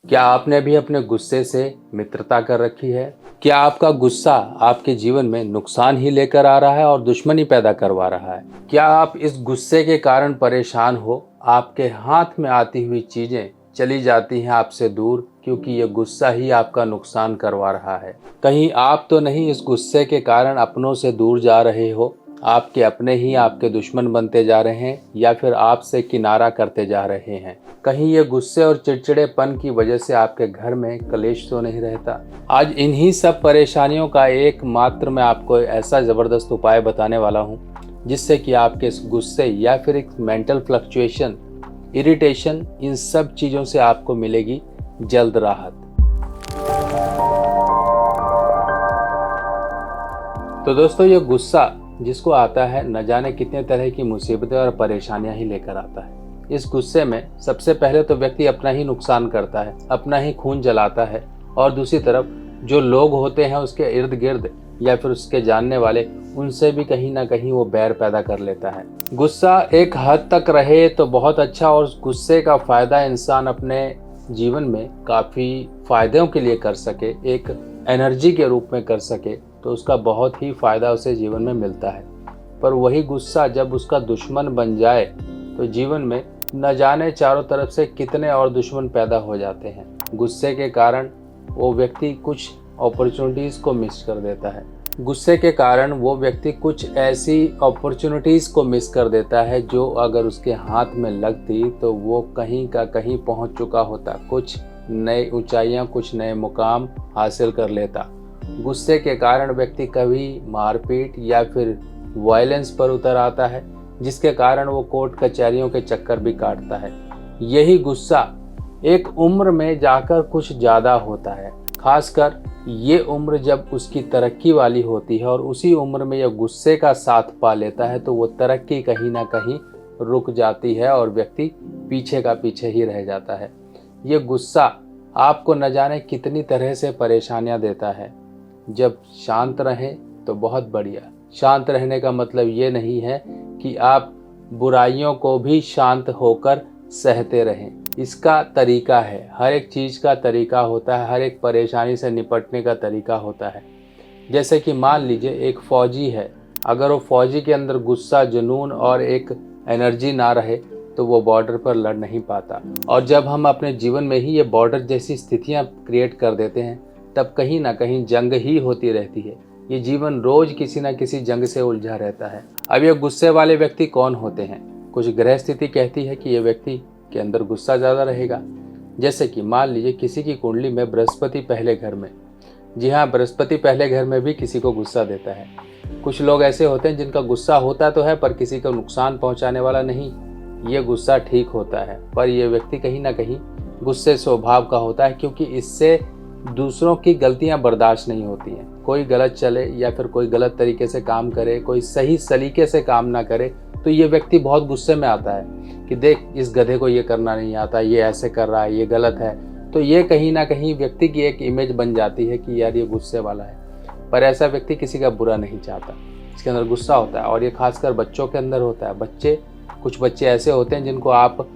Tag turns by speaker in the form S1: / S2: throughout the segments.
S1: क्या आपने भी अपने गुस्से से मित्रता कर रखी है? क्या आपका गुस्सा आपके जीवन में नुकसान ही लेकर आ रहा है और दुश्मनी पैदा करवा रहा है? क्या आप इस गुस्से के कारण परेशान हो? आपके हाथ में आती हुई चीजें चली जाती हैं आपसे दूर क्योंकि ये गुस्सा ही आपका नुकसान करवा रहा है। कहीं आप तो नहीं इस गुस्से के कारण अपनों से दूर जा रहे हो? आपके अपने ही आपके दुश्मन बनते जा रहे हैं या फिर आपसे किनारा करते जा रहे हैं? कहीं ये गुस्से और चिड़चिड़ेपन की वजह से आपके घर में कलेश तो नहीं रहता? आज इन्हीं सब परेशानियों का एकमात्र मैं आपको ऐसा ज़बरदस्त उपाय बताने वाला हूँ जिससे कि आपके इस गुस्से या फिर एक मेंटल फ्लक्चुएशन, इरिटेशन, इन सब चीज़ों से आपको मिलेगी जल्द राहत। तो दोस्तों, ये गुस्सा जिसको आता है न जाने कितने तरह की मुसीबतें और परेशानियां ही लेकर आता है। इस गुस्से में सबसे पहले तो व्यक्ति अपना ही नुकसान करता है, अपना ही खून जलाता है और दूसरी तरफ जो लोग होते हैं उसके इर्द गिर्द या फिर उसके जानने वाले, उनसे भी कहीं ना कहीं वो बैर पैदा कर लेता है। गुस्सा एक हद तक रहे तो बहुत अच्छा और उस गुस्से का फायदा इंसान अपने जीवन में काफ़ी फायदों के लिए कर सके, एक एनर्जी के रूप में कर सके, तो उसका बहुत ही फ़ायदा उसे जीवन में मिलता है। पर वही गुस्सा जब उसका दुश्मन बन जाए तो जीवन में न जाने चारों तरफ से कितने और दुश्मन पैदा हो जाते हैं। गुस्से के कारण वो व्यक्ति कुछ अपॉर्चुनिटीज़ को मिस कर देता है। गुस्से के कारण वो व्यक्ति कुछ ऐसी अपॉर्चुनिटीज़ को मिस कर देता है जो अगर उसके हाथ में लगती तो वो कहीं का कहीं पहुंच चुका होता, कुछ नई ऊंचाइयां, कुछ नए मुकाम हासिल कर लेता। गुस्से के कारण व्यक्ति कभी मारपीट या फिर वायलेंस पर उतर आता है जिसके कारण वो कोर्ट कचहरियों के चक्कर भी काटता है। यही गुस्सा एक उम्र में जाकर कुछ ज़्यादा होता है, खासकर ये उम्र जब उसकी तरक्की वाली होती है और उसी उम्र में यह गुस्से का साथ पा लेता है तो वो तरक्की कहीं ना कहीं रुक जाती है और व्यक्ति पीछे का पीछे ही रह जाता है। ये गुस्सा आपको न जाने कितनी तरह से परेशानियां देता है। जब शांत रहें तो बहुत बढ़िया। शांत रहने का मतलब ये नहीं है कि आप बुराइयों को भी शांत होकर सहते रहें। इसका तरीका है, हर एक चीज़ का तरीका होता है, हर एक परेशानी से निपटने का तरीका होता है। जैसे कि मान लीजिए एक फ़ौजी है, अगर वो फ़ौजी के अंदर गुस्सा, जुनून और एक एनर्जी ना रहे तो वो बॉर्डर पर लड़ नहीं पाता। और जब हम अपने जीवन में ही ये बॉर्डर जैसी स्थितियाँ क्रिएट कर देते हैं तब कहीं ना कहीं जंग ही होती रहती है। ये जीवन रोज किसी न किसी जंग से उलझा रहता है। अब ये गुस्से वाले व्यक्ति कौन होते हैं? कुछ ग्रह स्थिति कहती है कि ये व्यक्ति के अंदर गुस्सा ज़्यादा रहेगा। जैसे कि मान लीजिए किसी की कुंडली में बृहस्पति पहले घर में, जी हाँ, बृहस्पति पहले घर में भी किसी को गुस्सा देता है। कुछ लोग ऐसे होते हैं जिनका गुस्सा होता तो है पर किसी को नुकसान पहुंचाने वाला नहीं। ये गुस्सा ठीक होता है पर यह व्यक्ति कहीं ना कहीं गुस्से स्वभाव का होता है क्योंकि इससे दूसरों की गलतियां बर्दाश्त नहीं होती हैं। कोई गलत चले या फिर कोई गलत तरीके से काम करे, कोई सही सलीके से काम ना करे तो ये व्यक्ति बहुत गुस्से में आता है कि देख, इस गधे को ये करना नहीं आता, ये ऐसे कर रहा है, ये गलत है। तो ये कहीं ना कहीं व्यक्ति की एक इमेज बन जाती है कि यार ये गुस्से वाला है। पर ऐसा व्यक्ति किसी का बुरा नहीं चाहता, इसके अंदर गुस्सा होता है और ये खासकर बच्चों के अंदर होता है। कुछ बच्चे ऐसे होते हैं जिनको आप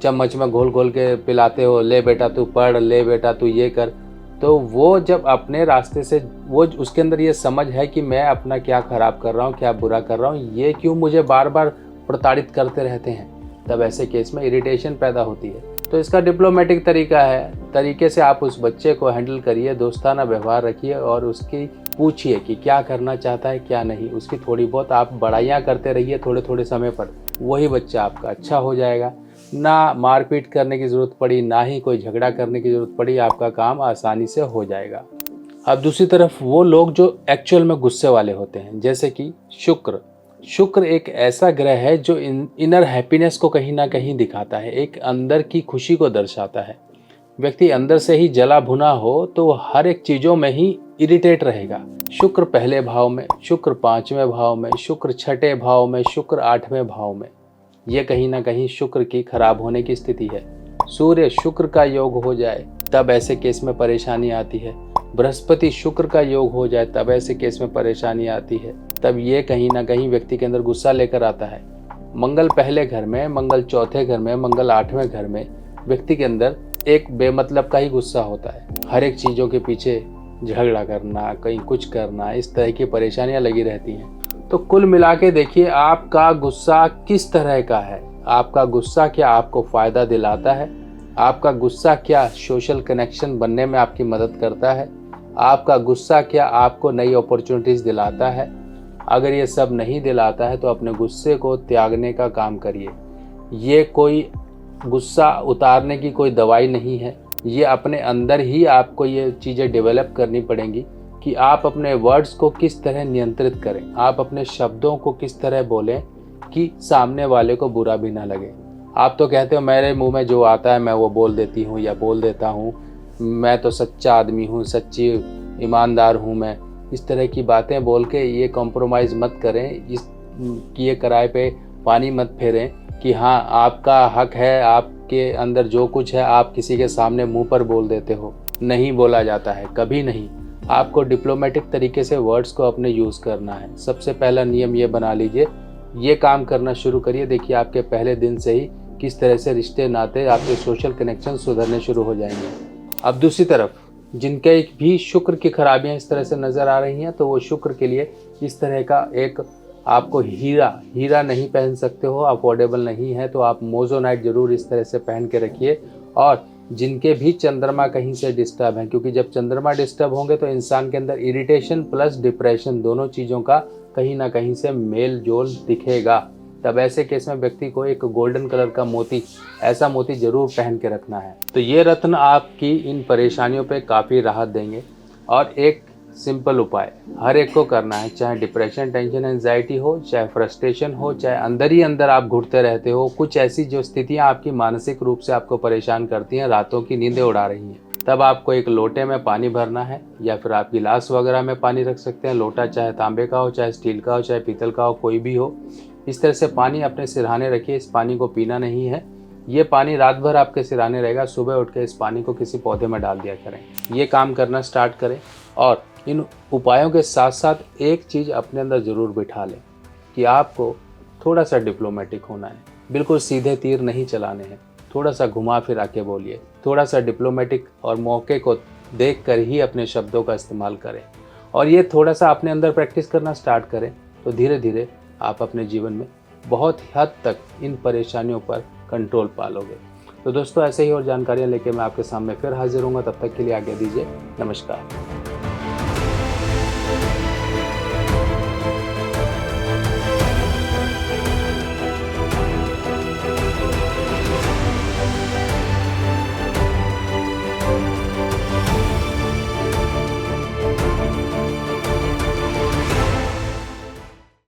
S1: चम्मच में घोल घोल के पिलाते हो, ले बेटा तू पढ़, ले बेटा तू ये कर, तो वो जब अपने रास्ते से, वो उसके अंदर ये समझ है कि मैं अपना क्या खराब कर रहा हूँ, क्या बुरा कर रहा हूँ, ये क्यों मुझे बार बार प्रताड़ित करते रहते हैं, तब ऐसे केस में इरिटेशन पैदा होती है। तो इसका डिप्लोमेटिक तरीका है, तरीके से आप उस बच्चे को हैंडल करिए, दोस्ताना व्यवहार रखिए और उसकी पूछिए कि क्या करना चाहता है क्या नहीं। उसकी थोड़ी बहुत आप बड़ाइयाँ करते रहिए थोड़े थोड़े समय पर, वही बच्चा आपका अच्छा हो जाएगा। ना मारपीट करने की ज़रूरत पड़ी, ना ही कोई झगड़ा करने की ज़रूरत पड़ी, आपका काम आसानी से हो जाएगा। अब दूसरी तरफ वो लोग जो एक्चुअल में गुस्से वाले होते हैं, जैसे कि शुक्र एक ऐसा ग्रह है जो इनर हैप्पीनेस को कहीं ना कहीं दिखाता है, एक अंदर की खुशी को दर्शाता है। व्यक्ति अंदर से ही जला भुना हो तो हर एक चीज़ों में ही इरिटेट रहेगा। शुक्र पहले भाव में, शुक्र पांचवें भाव में, शुक्र छठे भाव में, शुक्र आठवें भाव में, ये कहीं ना कहीं शुक्र की खराब होने की स्थिति है। सूर्य शुक्र का योग हो जाए तब ऐसे केस में परेशानी आती है। बृहस्पति शुक्र का योग हो जाए तब ऐसे केस में परेशानी आती है। तब ये कहीं ना कहीं व्यक्ति के अंदर गुस्सा लेकर आता है। मंगल पहले घर में, मंगल चौथे घर में, मंगल आठवें घर में व्यक्ति के अंदर एक बेमतलब का ही गुस्सा होता है। हर एक चीज़ों के पीछे झगड़ा करना, कहीं कुछ करना, इस तरह की परेशानियां लगी रहती हैं। तो कुल मिला के देखिए आपका गुस्सा किस तरह का है। आपका गुस्सा क्या आपको फ़ायदा दिलाता है? आपका गुस्सा क्या सोशल कनेक्शन बनने में आपकी मदद करता है? आपका गुस्सा क्या आपको नई अपॉर्चुनिटीज़ दिलाता है? अगर ये सब नहीं दिलाता है तो अपने गुस्से को त्यागने का काम करिए। ये कोई गुस्सा उतारने की कोई दवाई नहीं है। ये अपने अंदर ही आपको ये चीज़ें डेवलप करनी पड़ेंगी कि आप अपने वर्ड्स को किस तरह नियंत्रित करें, आप अपने शब्दों को किस तरह बोलें कि सामने वाले को बुरा भी ना लगे। आप तो कहते हो मेरे मुंह में जो आता है मैं वो बोल देती हूँ या बोल देता हूँ, मैं तो सच्चा आदमी हूँ, सच्ची ईमानदार हूँ मैं। इस तरह की बातें बोल के ये कॉम्प्रोमाइज़ मत करें, इस किए कराए पे पानी मत फेरें कि हाँ आपका हक है, आपके अंदर जो कुछ है आप किसी के सामने मुंह पर बोल देते हो। नहीं बोला जाता है, कभी नहीं। आपको डिप्लोमेटिक तरीके से वर्ड्स को अपने यूज़ करना है। सबसे पहला नियम ये बना लीजिए, ये काम करना शुरू करिए। देखिए आपके पहले दिन से ही किस तरह से रिश्ते नाते, आपके सोशल कनेक्शन सुधरने शुरू हो जाएंगे। अब दूसरी तरफ जिनके भी शुक्र की खराबियां इस तरह से नज़र आ रही हैं, तो वो शुक्र के लिए इस तरह का एक आपको हीरा नहीं पहन सकते हो, अफोर्डेबल नहीं है, तो आप मोज़ोनाइट ज़रूर इस तरह से पहन के रखिए। और जिनके भी चंद्रमा कहीं से डिस्टर्ब हैं, क्योंकि जब चंद्रमा डिस्टर्ब होंगे तो इंसान के अंदर इरिटेशन प्लस डिप्रेशन दोनों चीज़ों का कहीं ना कहीं से मेल जोल दिखेगा। तब ऐसे केस में व्यक्ति को एक गोल्डन कलर का मोती, ऐसा मोती जरूर पहन के रखना है। तो ये रत्न आपकी इन परेशानियों पे काफ़ी राहत देंगे। और एक सिंपल उपाय हर एक को करना है, चाहे डिप्रेशन, टेंशन, एंजाइटी हो, चाहे फ्रस्ट्रेशन हो, चाहे अंदर ही अंदर आप घुटते रहते हो, कुछ ऐसी जो स्थितियां आपकी मानसिक रूप से आपको परेशान करती हैं, रातों की नींदें उड़ा रही हैं, तब आपको एक लोटे में पानी भरना है, या फिर आप गिलास वगैरह में पानी रख सकते हैं। लोटा चाहे तांबे का हो, चाहे स्टील का हो, चाहे पीतल का हो, कोई भी हो। इस तरह से पानी अपने सिरहाने रखिए। इस पानी को पीना नहीं है, ये पानी रात भर आपके सिरहाने रहेगा। सुबह उठ के इस पानी को किसी पौधे में डाल दिया करें। ये काम करना स्टार्ट करें। और इन उपायों के साथ साथ एक चीज़ अपने अंदर ज़रूर बिठा लें कि आपको थोड़ा सा डिप्लोमेटिक होना है। बिल्कुल सीधे तीर नहीं चलाने हैं, थोड़ा सा घुमा फिरा के बोलिए, थोड़ा सा डिप्लोमेटिक, और मौके को देख कर ही अपने शब्दों का इस्तेमाल करें। और ये थोड़ा सा अपने अंदर प्रैक्टिस करना स्टार्ट करें, तो धीरे धीरे आप अपने जीवन में बहुत हद तक इन परेशानियों पर कंट्रोल पा लोगे। तो दोस्तों ऐसे ही और जानकारियाँ लेके मैं आपके सामने फिर हाजिर हूँगा। तब तक के लिए आज्ञा दीजिए। नमस्कार।